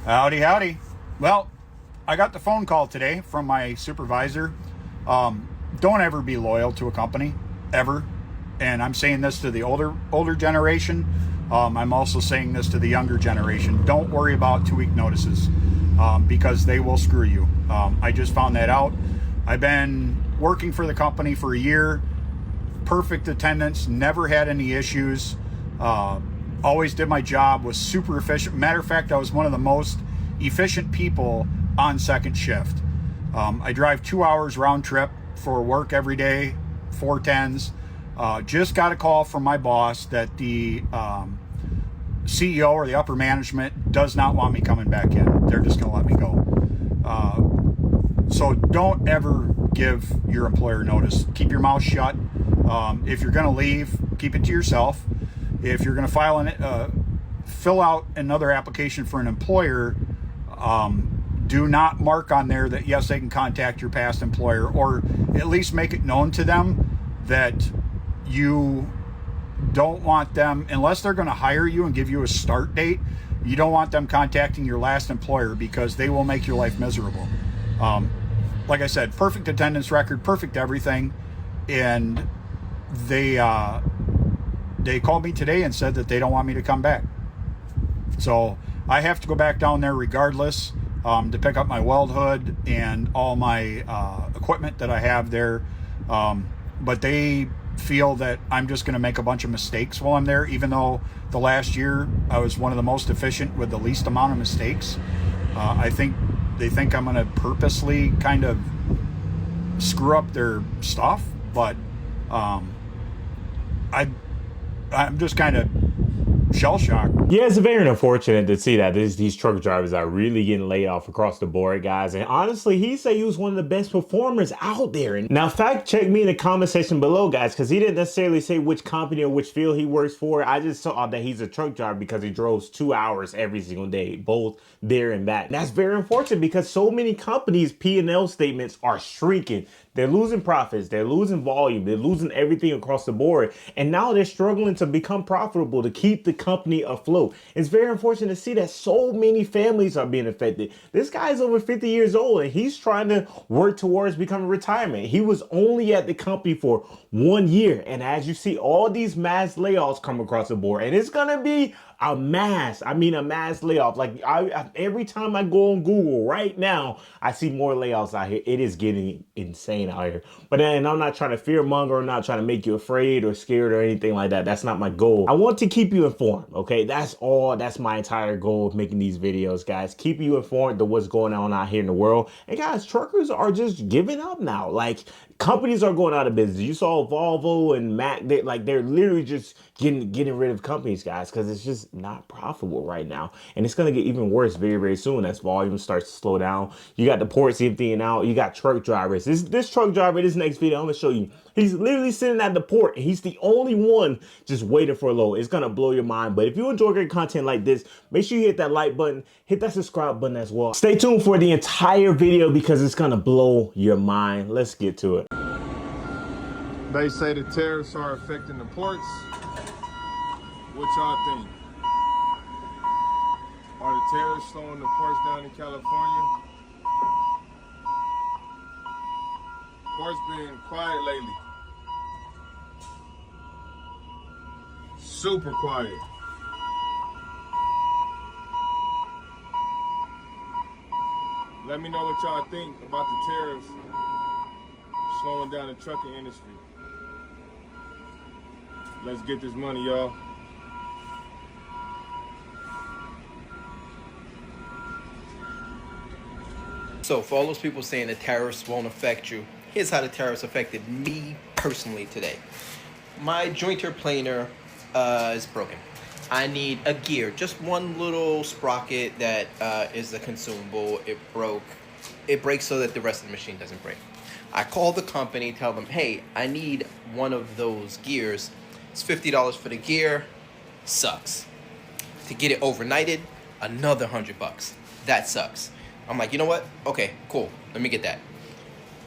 Howdy, howdy. Well, I got the phone call today from my supervisor. Don't ever be loyal to a company, ever. And I'm saying this to the older generation. I'm also saying this to the younger generation. Don't worry about 2-week notices because they will screw you. I just found that out. I've been working for the company for a year. Perfect attendance, never had any issues. Always did my job, was super efficient. Matter of fact, I was one of the most efficient people on second shift. I drive 2 hours round trip for work every day, 410s. Just got a call from my boss that the CEO or the upper management does not want me coming back in. They're just going to let me go. So don't ever give your employer notice. Keep your mouth shut. If you're going to leave, keep it to yourself. If you're going to fill out another application for an employer, do not mark on there that yes, they can contact your past employer, or at least make it known to them that you don't want them, unless they're going to hire you and give you a start date, you don't want them contacting your last employer because they will make your life miserable. Like I said, perfect attendance record, perfect everything. And they called me today and said that they don't want me to come back. So I have to go back down there regardless to pick up my weld hood and all my equipment that I have there. But they feel that I'm just going to make a bunch of mistakes while I'm there, even though the last year I was one of the most efficient with the least amount of mistakes. I think they think I'm going to purposely kind of screw up their stuff, but I'm just kind of shell-shocked. Yeah, it's very unfortunate to see that these truck drivers are really getting laid off across the board, guys. And honestly, he said he was one of the best performers out there. And now, fact check me in the comment section below, guys, because he didn't necessarily say which company or which field he works for. I just saw that he's a truck driver because he drove 2 hours every single day, both there and back. And that's very unfortunate because so many companies' P&L statements are shrinking. They're losing profits, they're losing volume, they're losing everything across the board. And now they're struggling to become profitable, to keep the company afloat. It's very unfortunate to see that so many families are being affected. This guy's over 50 years old and he's trying to work towards becoming retirement. He was only at the company for 1 year. And as you see, all these mass layoffs come across the board, and it's gonna be a mass layoff. Like every time I go on Google right now, I see more layoffs out here. It is getting insane out here. But then I'm not trying to fearmonger, I'm not trying to make you afraid or scared or anything like that. That's not my goal. I want to keep you informed, okay? That's all. That's my entire goal of making these videos, guys. Keep you informed of what's going on out here in the world. And guys, truckers are just giving up now. Like, companies are going out of business. You saw Volvo and Mac, they're literally just getting rid of companies, guys, because it's just not profitable right now. And it's going to get even worse very, very soon as volume starts to slow down. You got the ports emptying out. You got truck drivers. This truck driver, this next video, I'm going to show you. He's literally sitting at the port and he's the only one just waiting for a load. It's going to blow your mind. But if you enjoy great content like this, make sure you hit that like button, hit that subscribe button as well. Stay tuned for the entire video because it's going to blow your mind. Let's get to it. They say the tariffs are affecting the ports. What y'all think? Are the tariffs slowing the ports down in California? Ports been quiet lately. Super quiet. Let me know what y'all think about the tariffs slowing down the trucking industry. Let's get this money, y'all. So for all those people saying the tariffs won't affect you, here's how the tariffs affected me personally today. My jointer planer is broken. I need a gear, just one little sprocket that is the consumable. It broke. It breaks so that the rest of the machine doesn't break. I call the company, tell them, hey, I need one of those gears. It's $50 for the gear. Sucks. To get it overnighted, another $100. That sucks. I'm like, you know what? Okay, cool. Let me get that.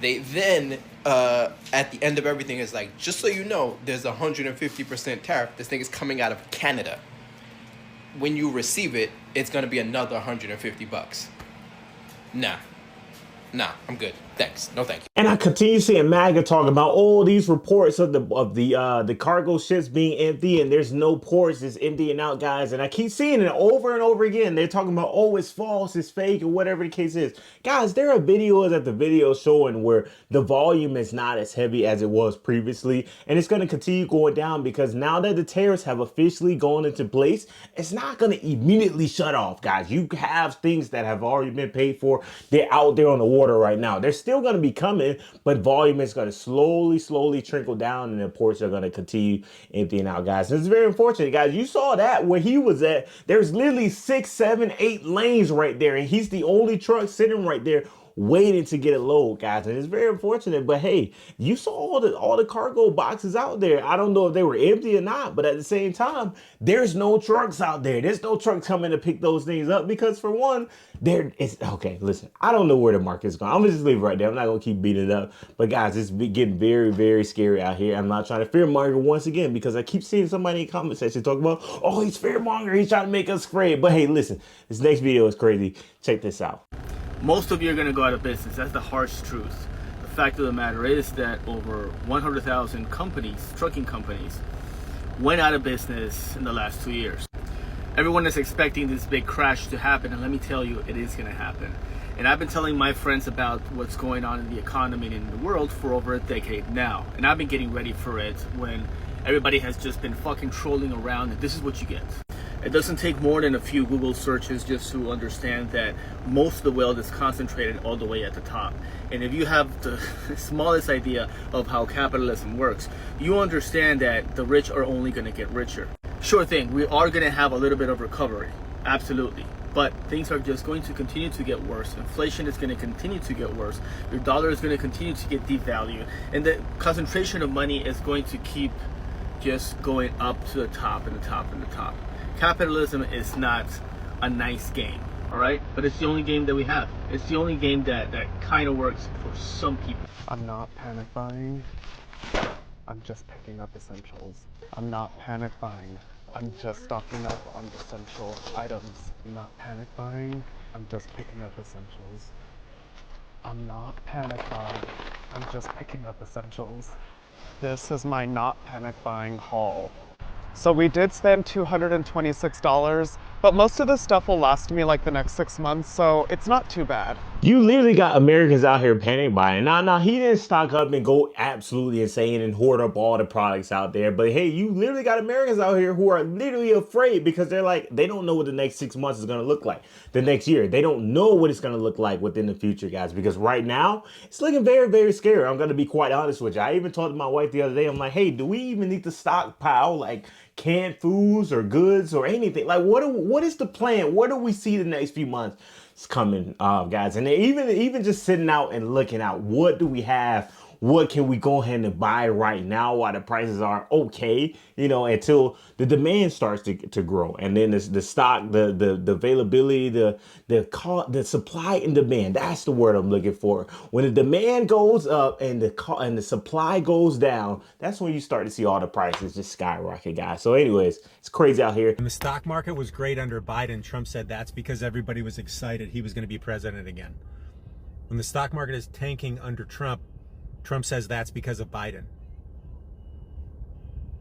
They then, at the end of everything, is like, just so you know, there's a 150% tariff. This thing is coming out of Canada. when you receive it, it's gonna be another 150 bucks. Nah, I'm good. Thanks. No thank you. And I continue seeing MAGA talking about all these reports of the cargo ships being empty and there's no ports, it's emptying out, guys. And I keep seeing it over and over again. They're talking about, oh, it's false, it's fake, or whatever the case is. Guys, there are videos at the video showing where the volume is not as heavy as it was previously, and it's going to continue going down because now that the tariffs have officially gone into place, it's not going to immediately shut off, guys. You have things that have already been paid for. They're out there on the water right now. They're still going to be coming, but volume is going to slowly trickle down, and the ports are going to continue emptying out, guys. And it's very unfortunate, guys. You saw that where he was at. There's literally 6, 7, 8 lanes right there, and he's the only truck sitting right there waiting to get a load, guys. And it's very unfortunate, but hey, you saw all the cargo boxes out there. I don't know if they were empty or not, but at the same time, there's no trucks out there. There's no trucks coming to pick those things up because, for one, okay, listen, I don't know where the market's going. I'm gonna just leave it right there. I'm not gonna keep beating it up, but guys, it's getting very scary out here. I'm not trying to fear monger once again because I keep seeing somebody in the comment section talking about, oh, he's fear monger, he's trying to make us afraid. But hey, listen, this next video is crazy. Check this out. Most of you are going to go out of business. That's the harsh truth. The fact of the matter is that over 100,000 companies, trucking companies, went out of business in the last 2 years. Everyone is expecting this big crash to happen, and let me tell you, it is going to happen. And I've been telling my friends about what's going on in the economy and in the world for over a decade now. And I've been getting ready for it when everybody has just been fucking trolling around, and this is what you get. It doesn't take more than a few Google searches just to understand that most of the wealth is concentrated all the way at the top. And if you have the smallest idea of how capitalism works, you understand that the rich are only going to get richer. Sure thing, we are going to have a little bit of recovery, absolutely. But things are just going to continue to get worse. Inflation is going to continue to get worse. Your dollar is going to continue to get devalued. And the concentration of money is going to keep just going up to the top and the top and the top. Capitalism is not a nice game, all right? But it's the only game that we have. It's the only game that kind of works for some people. I'm not panic buying. I'm just picking up essentials. I'm not panic buying. I'm just stocking up on essential items. I'm not panic buying. I'm just picking up essentials. I'm not panic buying. I'm just picking up essentials. This is my not panic buying haul. So we did spend $226, but most of this stuff will last me like the next 6 months, so it's not too bad. You literally got Americans out here panic buying. Nah, he didn't stock up and go absolutely insane and hoard up all the products out there. But hey, you literally got Americans out here who are literally afraid because they're like, they don't know what the next 6 months is going to look like. The next year, they don't know what it's going to look like within the future, guys, because right now it's looking very scary. I'm going to be quite honest with you. I even told my wife the other day, I'm like, hey, do we even need to stockpile like canned foods or goods or anything? Like, what is the plan? What do we see the next few months coming, guys? And even just sitting out and looking out, what do we have? What can we go ahead and buy right now while the prices are okay, you know, until the demand starts to grow, and then the stock, the availability, the supply and demand. That's the word I'm looking for. When the demand goes up and the supply goes down, that's when you start to see all the prices just skyrocket, guys. So anyways, it's crazy out here. And the stock market was great under Biden. Trump said that's because everybody was excited he was going to be president again. When the stock market is tanking under Trump, Trump says that's because of Biden.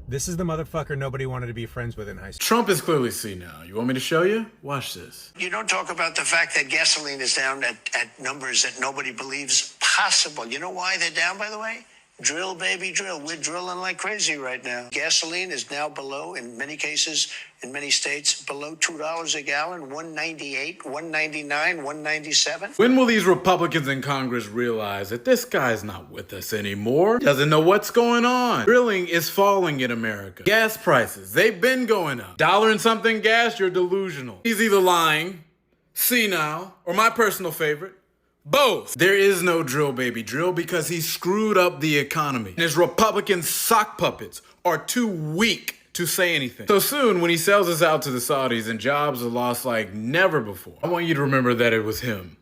This is the motherfucker nobody wanted to be friends with in high school. Trump is clearly senile. You want me to show you? Watch this. You don't talk about the fact that gasoline is down at numbers that nobody believes possible. You know why they're down, by the way? Drill, baby, drill. We're drilling like crazy right now. Gasoline is now below, in many cases, in many states, below $2 a gallon, $1.98, $1.99, $1.97. When will these Republicans in Congress realize that this guy's not with us anymore? Doesn't know what's going on. Drilling is falling in America. Gas prices, they've been going up. $1 and something gas, you're delusional. He's either lying, senile, or my personal favorite, both. There is no drill, baby, drill, because he screwed up the economy. And his Republican sock puppets are too weak to say anything. So soon, when he sells us out to the Saudis and jobs are lost like never before, I want you to remember that it was him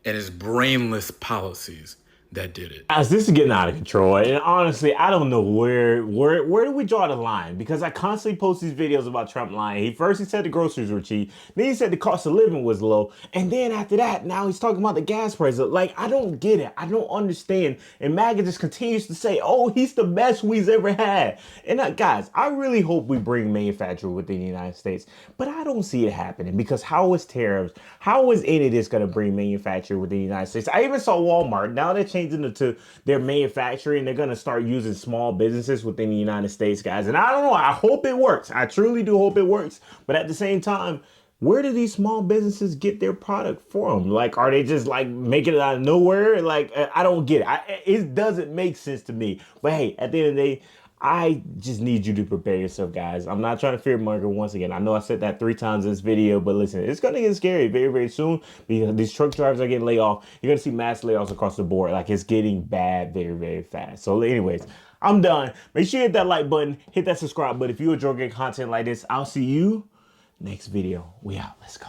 and his brainless policies that did it. Guys, this is getting out of control, and honestly, I don't know where do we draw the line, because I constantly post these videos about Trump lying. He said the groceries were cheap, then he said the cost of living was low, and then after that, now he's talking about the gas prices. Like, I don't get it. I don't understand. And MAGA just continues to say, oh, he's the best we've ever had. And guys, I really hope we bring manufacturing within the United States, but I don't see it happening, because how is tariffs, how is any of this going to bring manufacturing within the United States? I even saw Walmart, now they're changing into their manufacturing. They're going to start using small businesses within the United States, guys. And I don't know, I hope it works. I truly do hope it works. But at the same time, where do these small businesses get their product from? Like, are they just like making it out of nowhere? Like, I don't get it. It doesn't make sense to me. But hey, at the end of the day, I just need you to prepare yourself, guys. I'm not trying to fear monger once again. I know I said that 3 times in this video, but listen, it's going to get scary very, very soon, because these truck drivers are getting laid off. You're going to see mass layoffs across the board. Like, it's getting bad very, very fast. So anyways, I'm done. Make sure you hit that like button, hit that subscribe button. If you enjoy getting content like this, I'll see you next video. We out. Let's go.